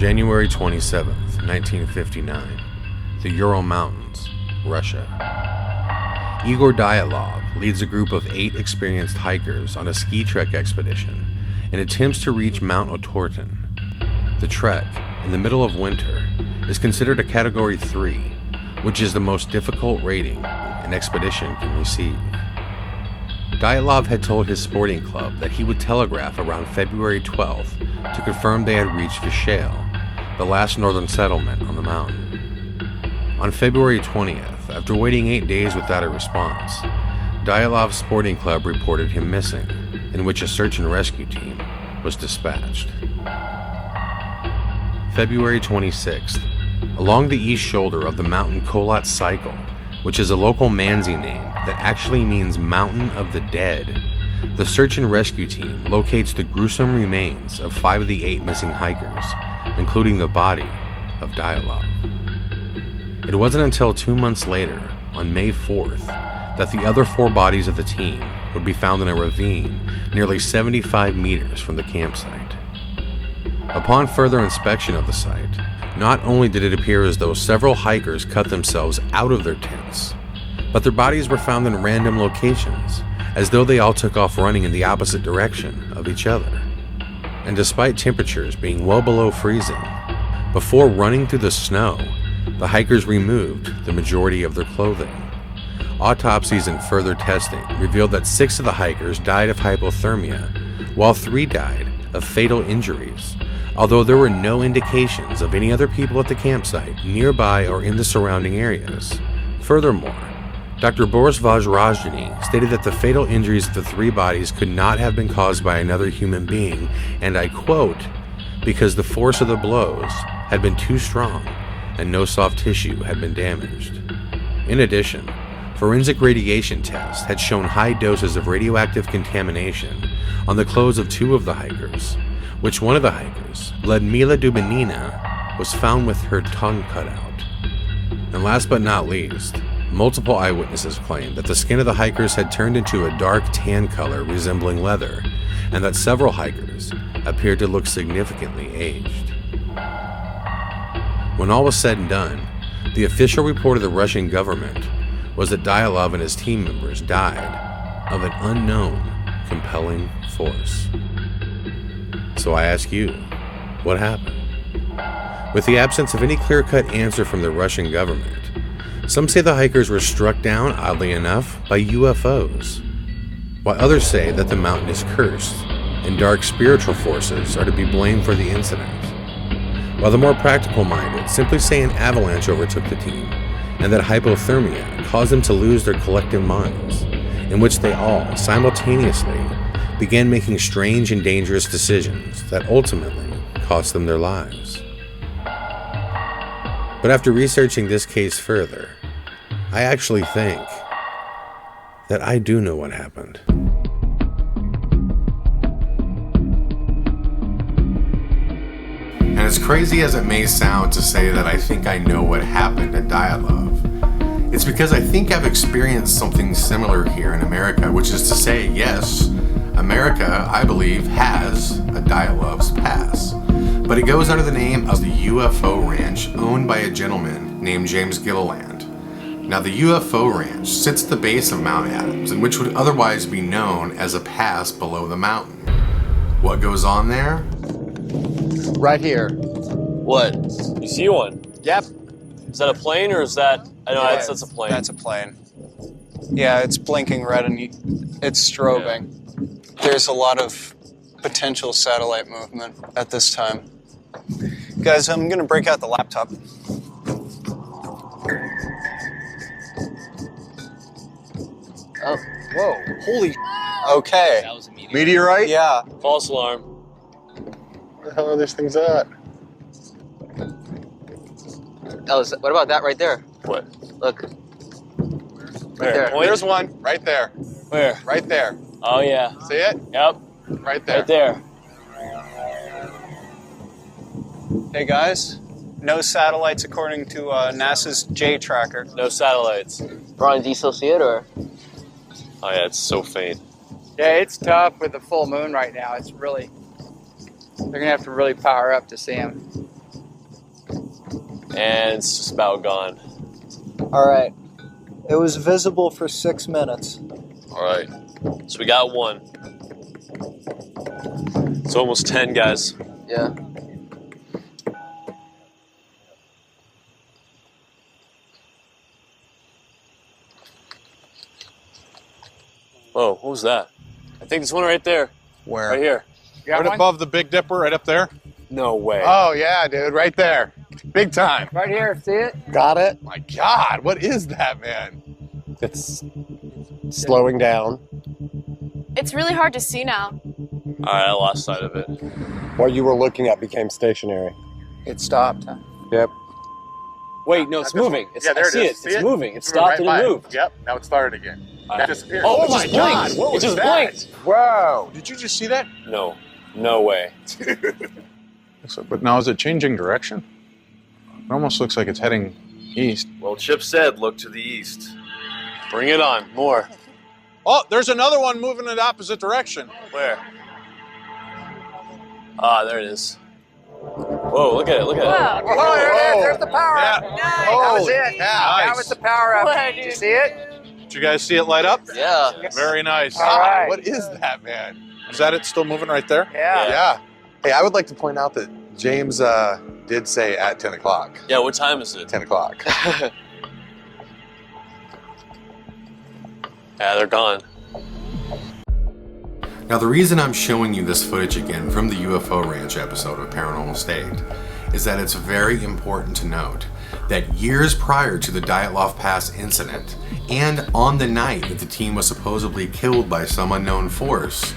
January 27th, 1959. The Ural Mountains, Russia. Igor Dyatlov leads a group of 8 experienced hikers on a ski trek expedition and attempts to reach Mount Otorten. The trek, in the middle of winter, is considered a Category 3, which is the most difficult rating an expedition can receive. Dyatlov had told his sporting club that he would telegraph around February 12th to confirm they had reached Vishale, the last northern settlement on the mountain. On February 20th, after waiting 8 days without a response, Dyatlov's sporting club reported him missing, in which a search and rescue team was dispatched. February 26th, along the east shoulder of the mountain Kholat Cycle, which is a local Mansi name that actually means Mountain of the Dead, the search and rescue team locates the gruesome remains of 5 of the 8 missing hikers, including the body of Dyatlov. It wasn't until 2 months later, on May 4th, that the other 4 bodies of the team would be found in a ravine nearly 75 meters from the campsite. Upon further inspection of the site, not only did it appear as though several hikers cut themselves out of their tents, but their bodies were found in random locations, as though they all took off running in the opposite direction of each other. And despite temperatures being well below freezing, before running through the snow, the hikers removed the majority of their clothing. Autopsies and further testing revealed that 6 of the hikers died of hypothermia, while 3 died of fatal injuries, although there were no indications of any other people at the campsite, nearby or in the surrounding areas. Furthermore, Dr. Boris Vajrajani stated that the fatal injuries of the 3 bodies could not have been caused by another human being, and I quote, because the force of the blows had been too strong and no soft tissue had been damaged. In addition, forensic radiation tests had shown high doses of radioactive contamination on the clothes of 2 of the hikers, which one of the hikers, Ludmila Dubinina, was found with her tongue cut out. And last but not least, multiple eyewitnesses claimed that the skin of the hikers had turned into a dark tan color resembling leather, and that several hikers appeared to look significantly aged. When all was said and done, the official report of the Russian government was that Dyatlov and his team members died of an unknown, compelling force. So I ask you, what happened? With the absence of any clear-cut answer from the Russian government, some say the hikers were struck down, oddly enough, by UFOs, while others say that the mountain is cursed and dark spiritual forces are to be blamed for the incident, while the more practical-minded simply say an avalanche overtook the team and that hypothermia caused them to lose their collective minds, in which they all simultaneously began making strange and dangerous decisions that ultimately cost them their lives. But after researching this case further, I actually think that I do know what happened. And as crazy as it may sound to say that I think I know what happened at Dyatlov, it's because I think I've experienced something similar here in America, which is to say, yes, America, I believe, has a Dyatlov's Pass, but it goes under the name of the UFO Ranch, owned by a gentleman named James Gilliland. Now, the UFO Ranch sits at the base of Mount Adams, and which would otherwise be known as a pass below the mountain. What goes on there? Right here. What? You see one? Yep. Is that a plane or is that? I know Yeah, that's a plane. That's a plane. Yeah, it's blinking red and it's strobing. Yeah. There's a lot of potential satellite movement at this time. Guys, I'm gonna break out the laptop. Oh, whoa. Holy. Okay. That was a meteor. Meteorite? Yeah. False alarm. Where the hell are these things at? Oh, what about that right there? What? Look. Where? there. Point? There's one. Right there. Where? Right there. Oh yeah. See it? Yep. Right there. Right there. Hey guys, no satellites according to NASA's J tracker. No satellites. Brian, do you still see it or? Oh yeah, it's so faint. Yeah, it's tough with the full moon right now. It's really, they're gonna have to really power up to see them. And it's just about gone. All right. It was visible for 6 minutes. All right. So we got one. It's almost 10, guys. Yeah. Whoa, what was that? I think there's one right there. Where? Right here. Right above the Big Dipper, right up there? No way. Oh, yeah, dude, right there. Big time. Right here, see it? Got it? My God, what is that, man? It's slowing down. It's really hard to see now. All right, I lost sight of it. What you were looking at became stationary. It stopped. Yep. Wait, no, it's moving. It's, Yeah, there I see it it. is. See It's it? moving. It It's stopped moving and right it by moved. Yep, now it started again. That disappeared. Oh, it my just God, blinked. what It was just that? blinked. Whoa, did you just see that? No, no way. But now is it changing direction? It almost looks like it's heading east. Well, Chip said look to the east. Bring it on. More. Oh, there's another one moving in the opposite direction. Where? Ah, there it is. Whoa, look at it. Look at it. Whoa. Oh, there it is. There's the power Yeah. up. That was it. That Nice. was the power up. Whoa, Did you dude. see it? Did you guys see it light up? Yeah. Very nice. All right. What is that, man? Is that it still moving right there? Yeah. Yeah. Hey, I would like to point out that James did say at 10 o'clock. Yeah, what time is it? 10 o'clock. Yeah, they're gone. Now, the reason I'm showing you this footage again from the UFO Ranch episode of Paranormal State is that it's very important to note that years prior to the DYATLOV Pass incident, and on the night that the team was supposedly killed by some unknown force,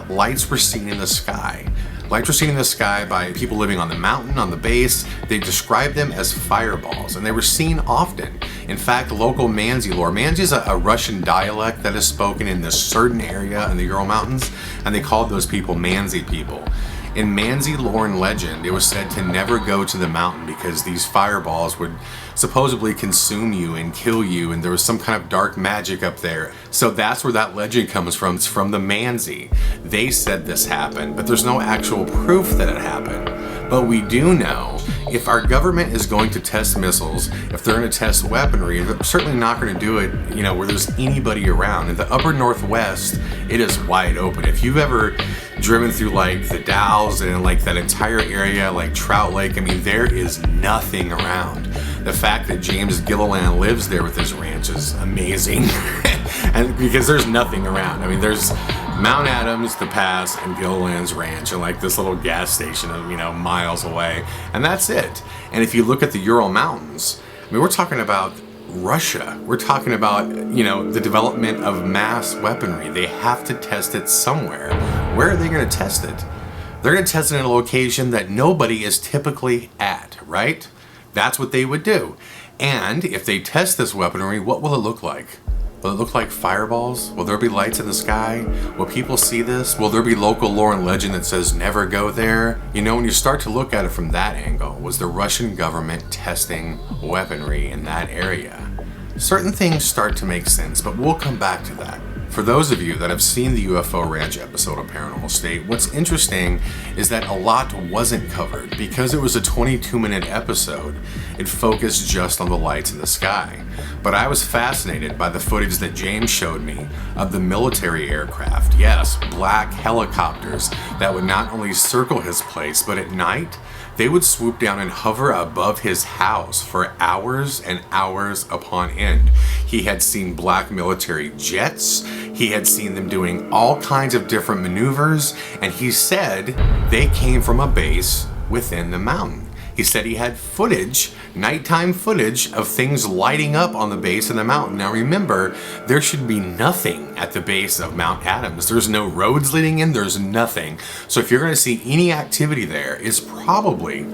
lights were seen in the sky. Lights were seen in the sky by people living on the mountain, on the base. They described them as fireballs, and they were seen often. In fact, local Mansi lore. Mansi is a Russian dialect that is spoken in this certain area in the Ural Mountains, and they called those people Mansi people. In Mansi lore and legend, it was said to never go to the mountain because these fireballs would supposedly consume you and kill you, and there was some kind of dark magic up there. So that's where that legend comes from. It's from the Mansi. They said this happened, but there's no actual proof that it happened. But we do know if our government is going to test missiles, if they're going to test weaponry, they're certainly not going to do it, where there's anybody around. In the upper Northwest, it is wide open. If you've ever driven through like the Dalles and like that entire area, like Trout Lake, there is nothing around. The fact that James Gilliland lives there with his ranch is amazing. And because there's nothing around. There's Mount Adams, the pass, and Gilliland's ranch, and like this little gas station of, miles away. And that's it. And if you look at the Ural Mountains, we're talking about Russia. We're talking about, the development of mass weaponry. They have to test it somewhere. Where are they going to test it? They're going to test it in a location that nobody is typically at, right? That's what they would do. And if they test this weaponry, what will it look like? Will it look like fireballs? Will there be lights in the sky? Will people see this? Will there be local lore and legend that says never go there? When you start to look at it from that angle, was the Russian government testing weaponry in that area? Certain things start to make sense, but we'll come back to that. For those of you that have seen the UFO Ranch episode of Paranormal State, what's interesting is that a lot wasn't covered. Because it was a 22-minute episode, it focused just on the lights in the sky. But I was fascinated by the footage that James showed me of the military aircraft. Yes, black helicopters that would not only circle his place, but at night, they would swoop down and hover above his house for hours and hours upon end. He had seen black military jets. He had seen them doing all kinds of different maneuvers, and he said they came from a base within the mountain. He said he had footage, nighttime footage, of things lighting up on the base of the mountain. Now remember, there should be nothing at the base of Mount Adams. There's no roads leading in, there's nothing. So if you're going to see any activity there, it's probably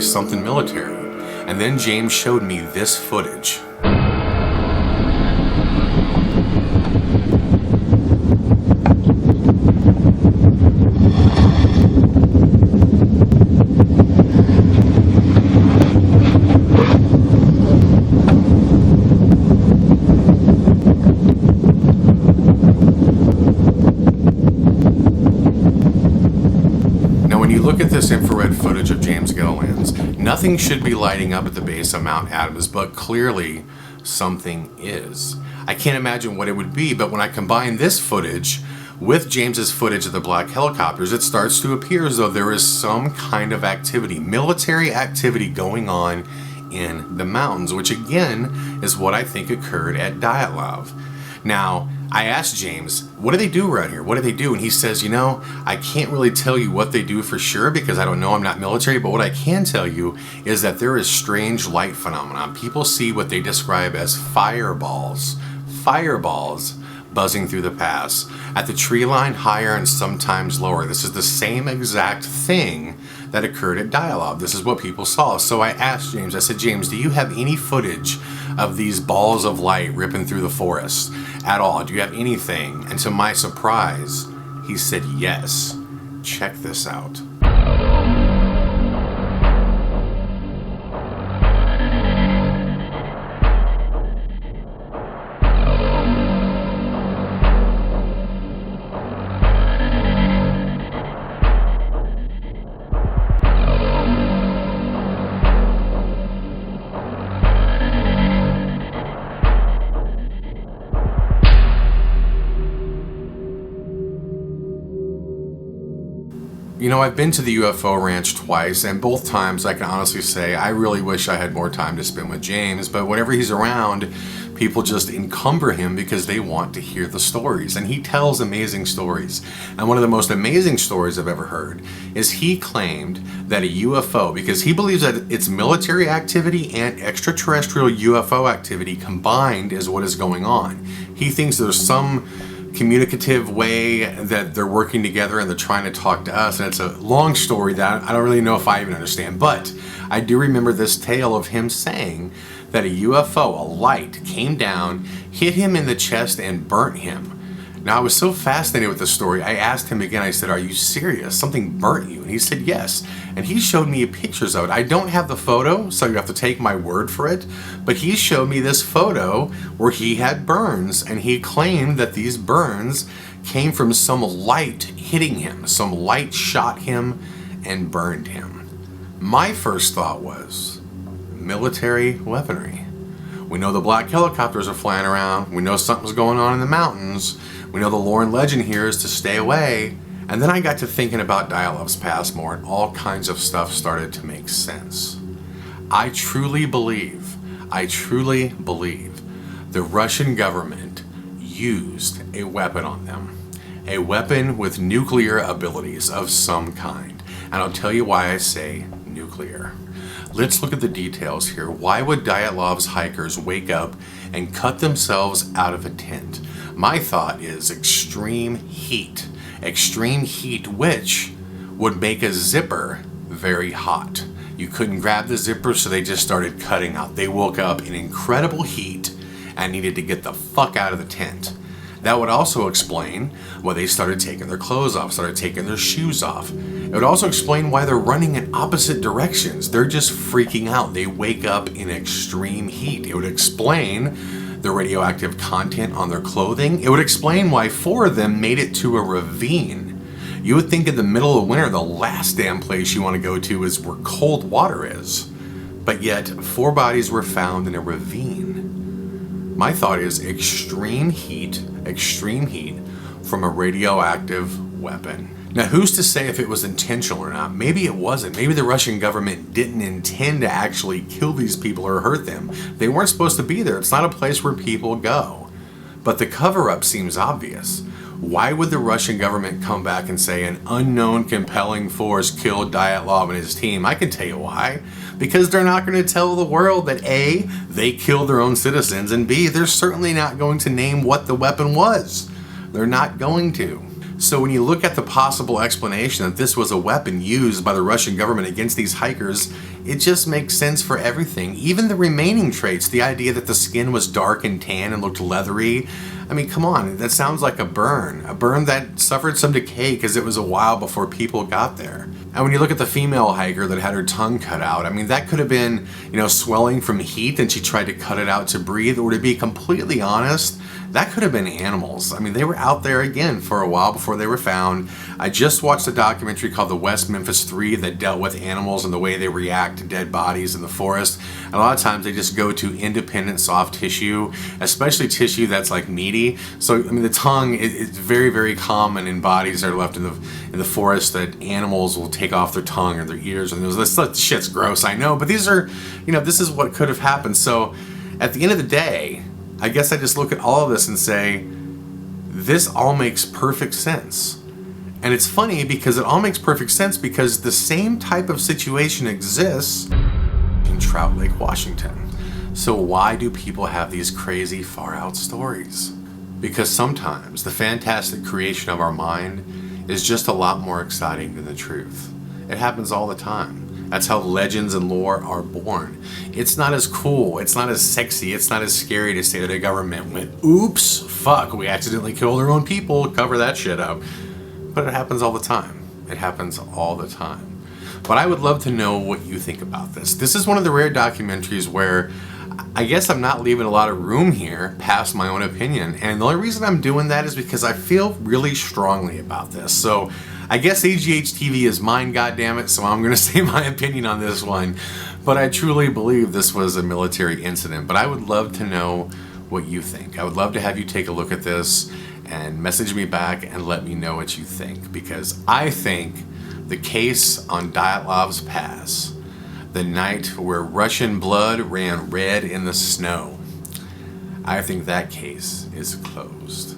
something military. And then James showed me this footage. this infrared footage of James Gilliland's, nothing should be lighting up at the base of Mount Adams, but clearly something is. I can't imagine what it would be, but when I combine this footage with James's footage of the black helicopters, it starts to appear as though there is some kind of activity, military activity going on in the mountains, which again is what I think occurred at DYATLOV. Now, I asked James, what do they do around here? What do they do? And he says, I can't really tell you what they do for sure because I don't know, I'm not military, but what I can tell you is that there is strange light phenomenon. People see what they describe as fireballs buzzing through the pass at the tree line higher and sometimes lower. This is the same exact thing that occurred at DYATLOV. This is what people saw. So I asked James, I said, James, do you have any footage of these balls of light ripping through the forest at all? Do you have anything? And to my surprise, he said yes. Check this out. I've been to the UFO ranch twice, and both times I can honestly say I really wish I had more time to spend with James, but whenever he's around, people just encumber him because they want to hear the stories, and he tells amazing stories. And one of the most amazing stories I've ever heard is he claimed that a UFO, because he believes that it's military activity and extraterrestrial UFO activity combined is what is going on. He thinks there's some communicative way that they're working together and they're trying to talk to us, and it's a long story that I don't really know if I even understand, but I do remember this tale of him saying that a UFO, a light, came down, hit him in the chest and burnt him. Now, I was so fascinated with the story, I asked him again, I said, are you serious? Something burnt you? And he said yes. And he showed me pictures of it. I don't have the photo, so you have to take my word for it, but he showed me this photo where he had burns, and he claimed that these burns came from some light hitting him. Some light shot him and burned him. My first thought was military weaponry. We know the black helicopters are flying around. We know something's going on in the mountains. We know the lore and legend here is to stay away. And then I got to thinking about DYATLOV's past more, and all kinds of stuff started to make sense. I truly believe the Russian government used a weapon on them. A weapon with nuclear abilities of some kind. And I'll tell you why I say nuclear. Let's look at the details here. Why would DYATLOV's hikers wake up and cut themselves out of a tent? My thought is extreme heat. Extreme heat, which would make a zipper very hot. You couldn't grab the zipper, so they just started cutting out. They woke up in incredible heat and needed to get the fuck out of the tent. That would also explain why they started taking their clothes off, started taking their shoes off. It would also explain why they're running in opposite directions. They're just freaking out. They wake up in extreme heat. It would explain the radioactive content on their clothing. It would explain why 4 of them made it to a ravine. You would think in the middle of winter, the last damn place you want to go to is where cold water is. But yet, 4 bodies were found in a ravine. My thought is extreme heat from a radioactive weapon. Now, who's to say if it was intentional or not? Maybe it wasn't. Maybe the Russian government didn't intend to actually kill these people or hurt them. They weren't supposed to be there. It's not a place where people go. But the cover-up seems obvious. Why would the Russian government come back and say an unknown compelling force killed DYATLOV and his team? I can tell you why. Because they're not going to tell the world that A, they killed their own citizens, and B, they're certainly not going to name what the weapon was. They're not going to. So when you look at the possible explanation that this was a weapon used by the Russian government against these hikers, it just makes sense for everything. Even the remaining traits, the idea that the skin was dark and tan and looked leathery. I mean, come on, that sounds like a burn that suffered some decay because it was a while before people got there. And when you look at the female hiker that had her tongue cut out, I mean, that could have been, swelling from heat and she tried to cut it out to breathe. Or to be completely honest, that could have been animals. I mean, they were out there again for a while before they were found. I just watched a documentary called The West Memphis 3 that dealt with animals and the way they react to dead bodies in the forest. And a lot of times they just go to independent soft tissue, especially tissue that's like meaty. So, I mean, the tongue is very, very common in bodies that are left in the forest, that animals will take off their tongue or their ears. And this shit's gross, I know, but these are, you know, this is what could have happened. So at the end of the day, I guess I just look at all of this and say, this all makes perfect sense. And it's funny because it all makes perfect sense because the same type of situation exists in Trout Lake, Washington. So why do people have these crazy far out stories? Because sometimes the fantastic creation of our mind is just a lot more exciting than the truth. It happens all the time. That's how legends and lore are born. It's not as cool, it's not as sexy, it's not as scary to say that a government went, oops, fuck, we accidentally killed our own people, cover that shit up. But it happens all the time. It happens all the time. But I would love to know what you think about this. This is one of the rare documentaries where I guess I'm not leaving a lot of room here past my own opinion. And the only reason I'm doing that is because I feel really strongly about this. So I guess AGH TV is mine, goddammit, so I'm going to say my opinion on this one. But I truly believe this was a military incident. But I would love to know what you think. I would love to have you take a look at this and message me back and let me know what you think. Because I think the case on Dyatlov's Pass, the night where Russian blood ran red in the snow, I think that case is closed.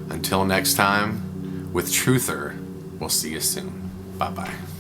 Until next time, with Truther, we'll see you soon. Bye-bye.